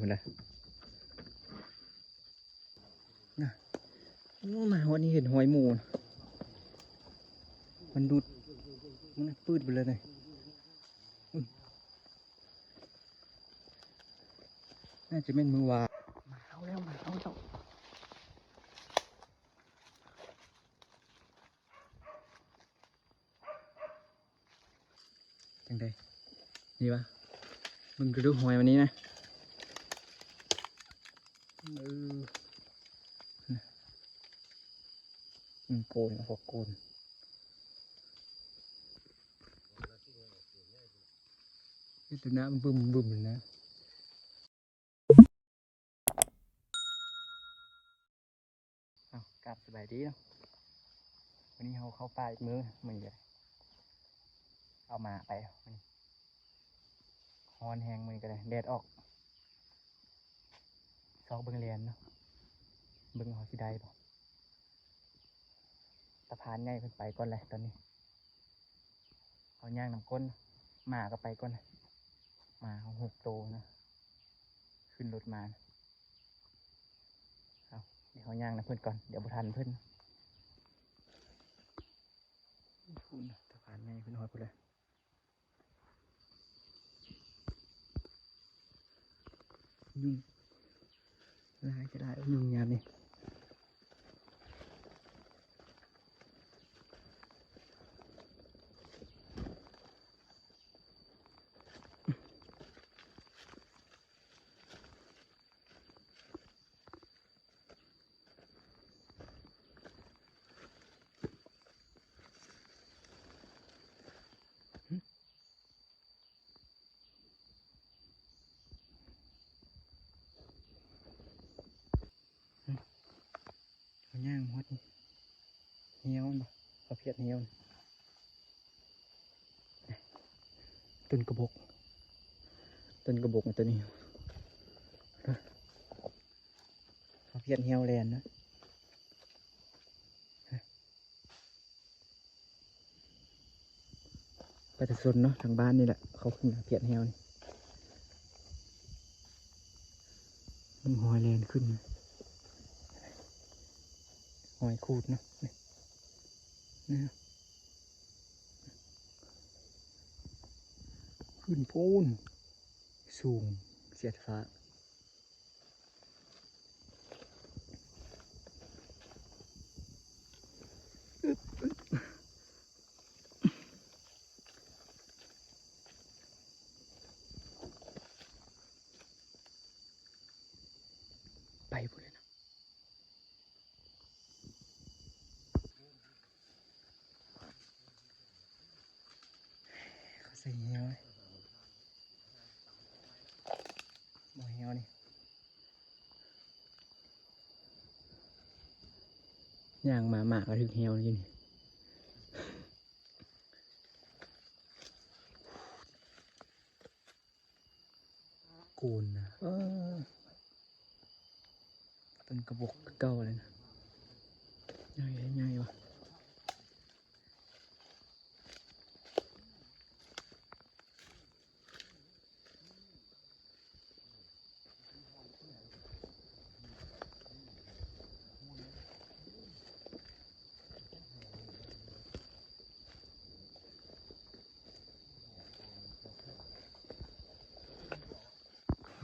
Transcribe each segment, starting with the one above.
เลยนะมาวันนี้เห็นหอยหมูมันดูดมันปืดไปเลยน่าจะเป็นมือวามาเอาแล้วจังไดนี่วะมึงก็ดูหอยวันนี้นะโกนพอโกนตัวน้ำบึ้มเลยนะกลับสบายดีเนาะวันนี้เขาเข้าป่าอีกมื้อมึงเลยเอามาไปมันฮอนแหงมือกันเลยแดดออกซอกเบิ้งเรียนเนาะเบิ้งเขาสิได้ป่ะสะพานง่ายเพิ่นไปก่อนเลยตอนนี้เขาย่างน้ำก้นมาก็ไปก่อนมาเขา6 โตนะขึ้นรถมาเอาเดี๋ยวเขาย่างนะเพื่อนก่อนเดี๋ยวบุทันเพื่อนคุณสะพานง่ายขึ้นหอยไปเลยยุ่งลายจะลายยุ่งยามนี่เขาย่างหมดนี่เหี้ยวบ่เขาเพียดเหี้ยวต้นกระบอกตัวนี้เขาเพียดเหี้ยวแลนนะประชาชนเนาะทางบ้านนี่แหละเขาขึ้นเพียดเหี้ยวนี่มันหอยแลนขึ้นหอยขูดเนาะนี่ขึ้นพูนสูงเสียดฟ้าไปหมดเลยนะเขาใส่เหี้ยวเลยบ่เหี้ยวนี่ย่างมาหมากก็ถึงเหี้ยวนี่กูนนะต้นกระบอกเก่าเลยนะใหญ่วะ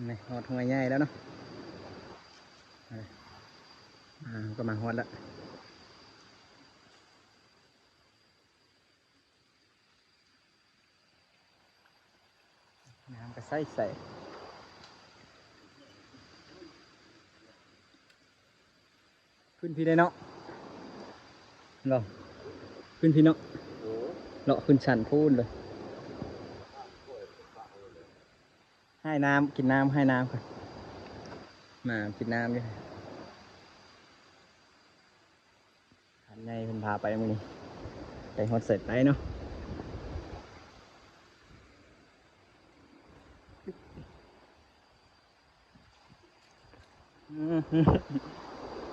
นี่หอดหัวใหญ่แล้วเนาะก็มาฮอดแล้วน้ำก็ใส่ขึ้นพี่ได้เนาะหรอขึ้นพี่เนาะเลาะขึ้นชันพูนเลยให้น้ำกินน้ำให้น้ำก่อนมากินน้ำด้วยหันไงเพิ่นพาไปมื้อนี้ไปฮอดเสร็จไปเนาะ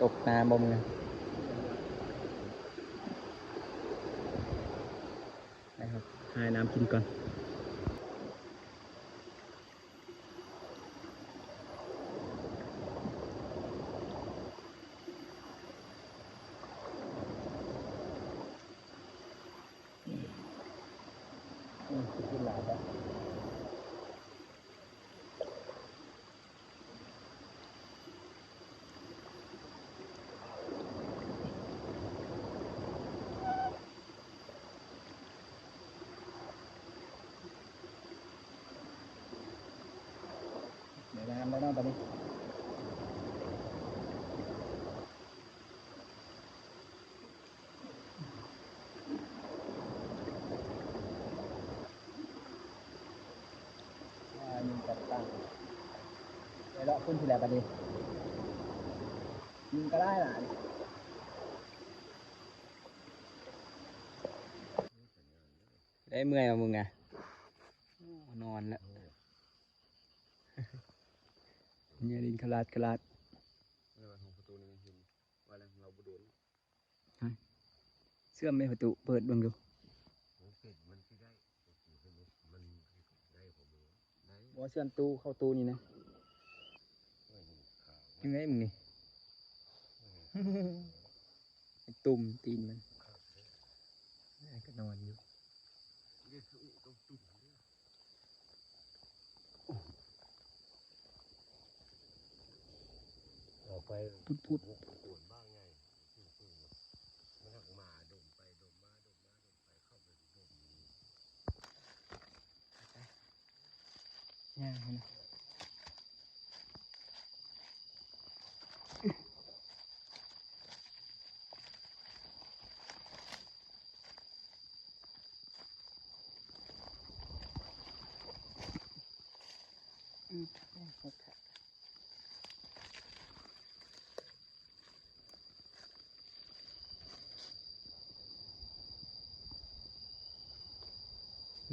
ตกน้ำบ่มึงนะครับให้น้ำกินก่อน กินหลายไปเดี๋ยวน้ำแล้วเนาะตอนนี้ยิงจับตั้งเดี๋ยวเราขึ้นทีละประเด็นยิงก็ได้หลานได้เมื่อยมามึงอ่ะนอนแล้วเนี่ยดินขลาดขลาดเชื่อมไม่ประตูเปิดเบังดูว่าเชื่อมตู้เข้าตู้นี่นะยังไงมึงนี่ ตุ่มตีนมันก็นอนอยู่พุดพุดย่างมัน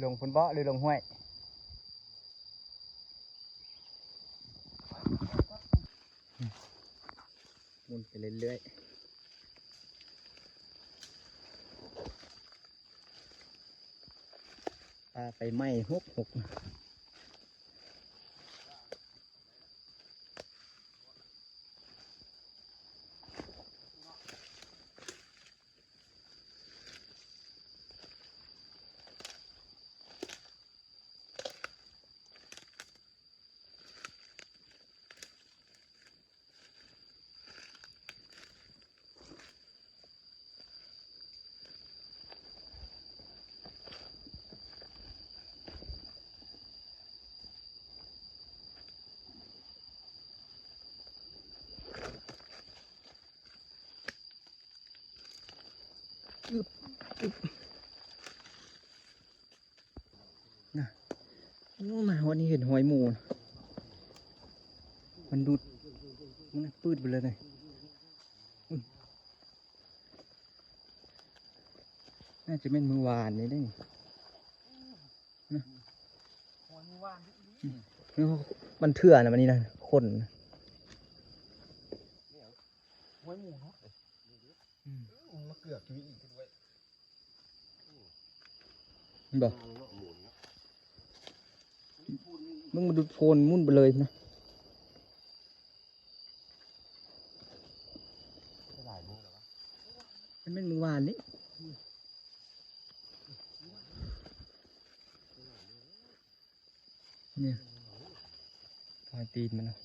ลงพุ่นเบาะหรือลงห้วยหมุนไปเรื่อยๆปลาไปไหม้หกนะมาวันนี้เห็นหอยหมูมันดูดมันปืดไปเลยน่าจะเป็นมือวานนี่ได้นะมันเถื่อนนะมันนี่นะคนหอยหมูเนาะมาเกือบชีวิตอีกด้วยบอกมึงมาดูโฟนมุ่นไปเลยนะมันเป็นมือวานนี่เนี่ยพอตีนมันนะ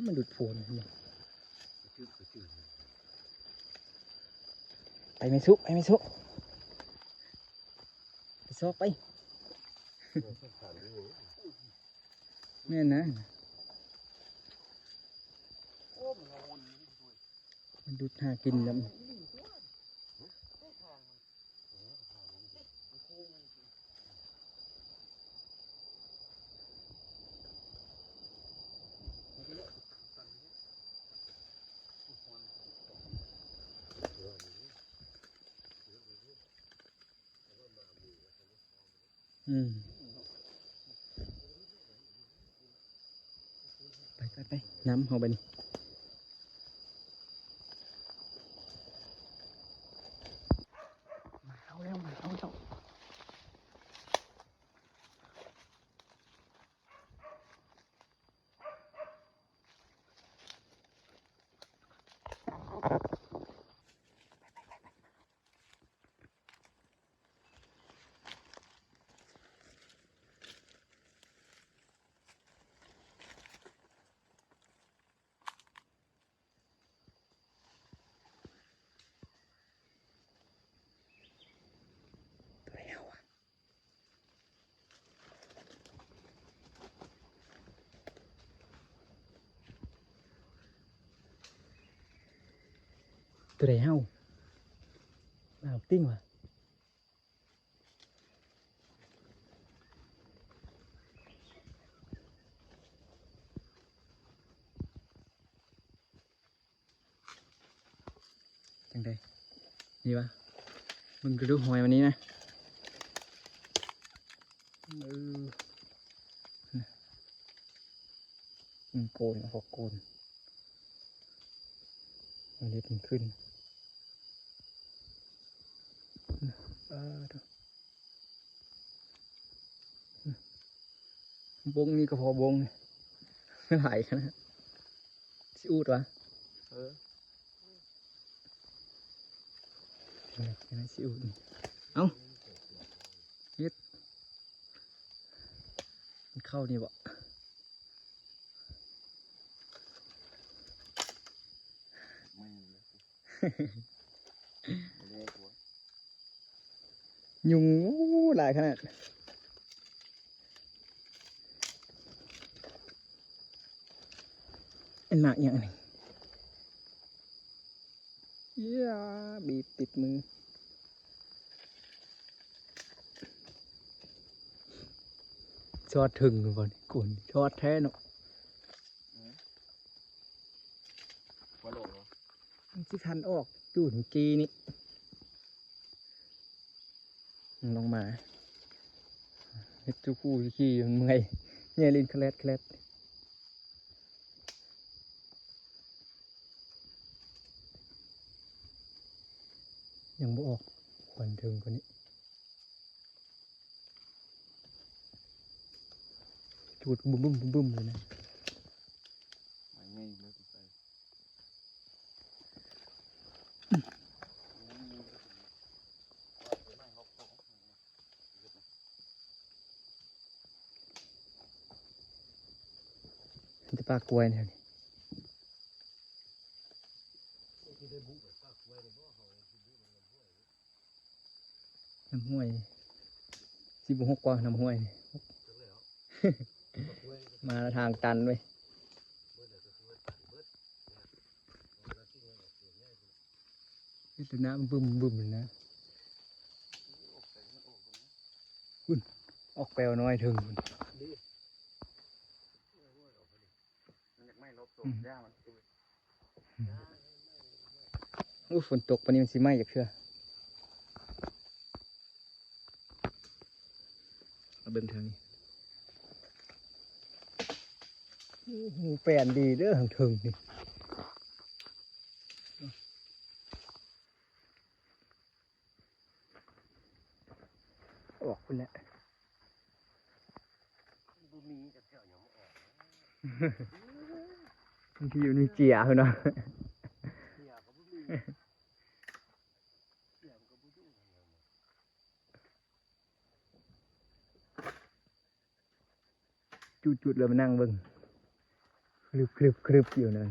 มันดูดโฟนไปไม่ซุไปไม่ซุไปซอกไปเนี่ยนะมันดูดหากินแล้วไปน้ำเอาไปนี่มาเอาแล้วมาเอาเจ้า ตัวไหนเฮาติ้งว่ะจังไดนี่วะมึงดูหอยวันนี้นะโกนพอโกนมันเล็ดมันขึ้นบงนี่ก็พอบงไม่ไหลขนาดสิอูดวะนี่สิอูดเอ้าเฮ็ดมันเข้านี่บ่ยุงหลายขนาดอันหนักอย่างนี้บีบติดมือชอดถึงก่อนกุนชอดแท้เนาะมันสิคันออกดูถึงกีนี่ลงมาเฮ็ดจูคู่ขี้มันเมื่อยเนี่ยลินแคลดยังบ่ออกควันถึงคนนี้จูดบึ้มเลยนะจะปลากล้วยเนี่ยน้ำห้วย16 กว่าน้ำห้วยมาทางตันเว้ยนี่น้ำบึ้มเลยนะคุณออกแปลวน้อยถึงฝนตกปานนี้มันสิไหม้จากเชื่อเอาเบิ่งทางนี้แปลนดีเด้อทางถึงนี่ออกคุณแหละบางทีอยู่ในเจียเนาะจุดแล้วมานั่งเบิ่งคลึบอยู่นั่น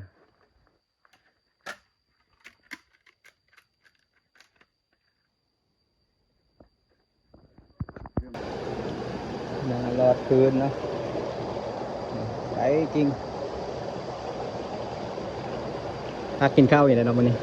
รอดคืนนะไปจริงพักกินข้าวอยู่แล้วเนาะวันนี้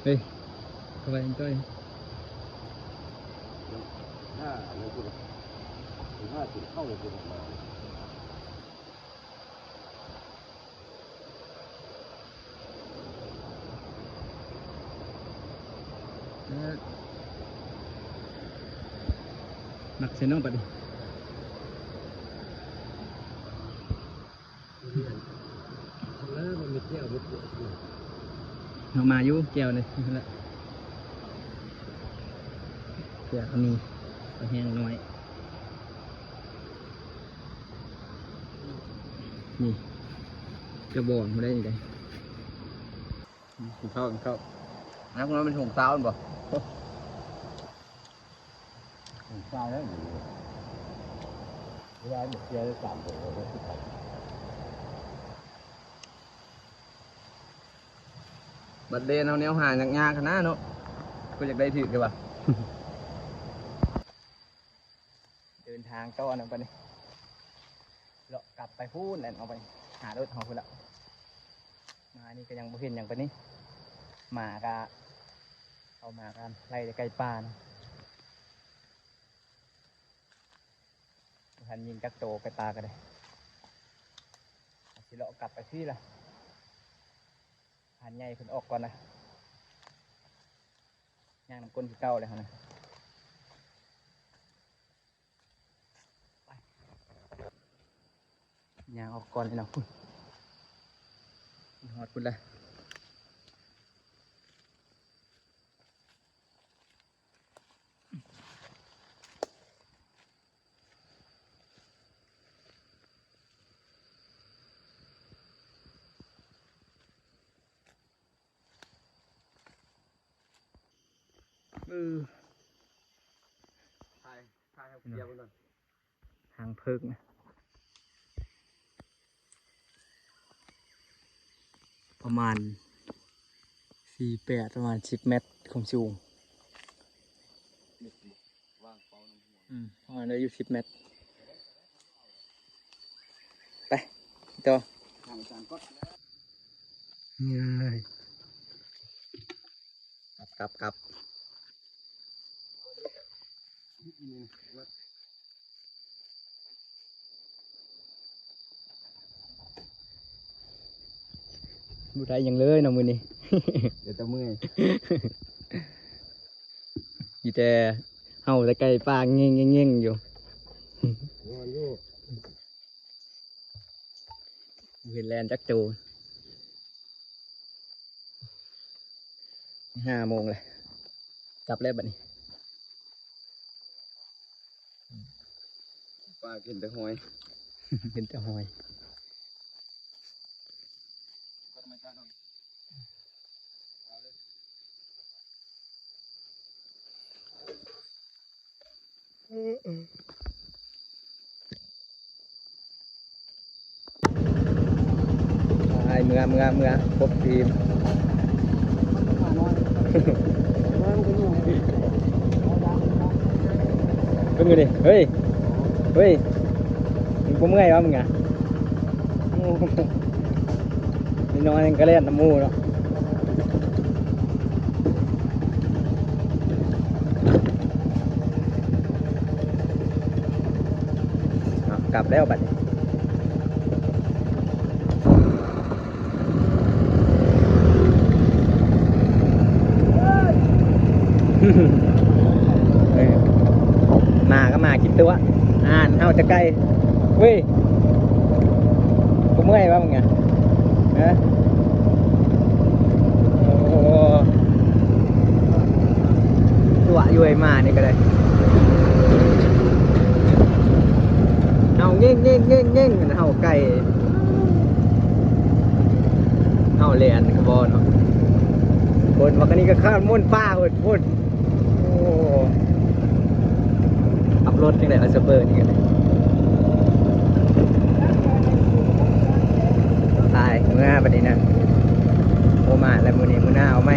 เฮ้ยทำไมยังจ้อยถ้าอะไรกูถ้าติดเข้าเลยกูมา เส้นน้องปัดดิแล้วมันมีแก้วมีขวดอยู่ เอามาอยู่แก้วเลยนั่นแหละเพื่อเขามีปลาแห้งน้อยนี่กระบอกมาได้ยังไงกินข้าวน้ำมันเป็นหงส์เต้าหรือเปล่า ทรายแล้วอยู่เวลาหมดแก้วได้3 ตัวแล้วที่ไป บัดเดนเอาแนวหาอย่างงาขนาดเนาะก็อยากได้ถือกันป่ะ เดินทางต่อนะปะนี่เลาะกลับไปพูดแล้วเอาไปหารถของคุณละมานี่ก็ยังบ่เห็นอย่างปะนี่หมากะเอาหมากันไล่ไก่ป่านะทันยิงจักโตไก่ป่าก็ได้สิเลาะกลับไปที่ละหันใหญ่เพิ่นออกก่อนนะย่างน้ำก้นที่เก่าเลยครับนะไปย่างออกก่อนเลยเนาะคุณหอดคุณละถ่ายครับเดียวกัน ทางเพิกนะประมาณ48ประมาณ10 เมตรความสูงประมาณได้อยู่10 เมตรไปต่อ ทางจานก็ ง่ายกลับดูได้ยังเลยน้องมือนี่ เดี๋ยวจะเมื่อย อยู่แต่เฮาแต่ไก่ปลาเง่งอยู่ นอนอยู่ เห็นแลนจักโจ5 โมงเลยกลับแล้วบัดนี้ ปลากินแต่หอย เป็นแต่หอยไอ้เมื่อครบทีม เพิ่งอยู่ดิเฮ้ยมึงกูเมื่อยวะมึงอ่ะนี่นอนยังกระเล่นน้ำมูเนาะกลับแล้วบัดนี้มาก็มาคิดตัวเฮาจะใกล้เว้ยกูเมื่อยวะมึงอ่ะฮะโอ้ตัวอยู่ไอ้มานี่ก็ได้เอาเง่งเฮาไก่เฮาเลียนกระบอกเนาะคนวันนี้ก็ข้ามมุ่นป้าพูดโอ้ขับรถยังไงเอาสเปอร์นี่กันเลยตายเมื่อวันนี้นะโอมาแล้วมือนี้มือหน้าเอาไหม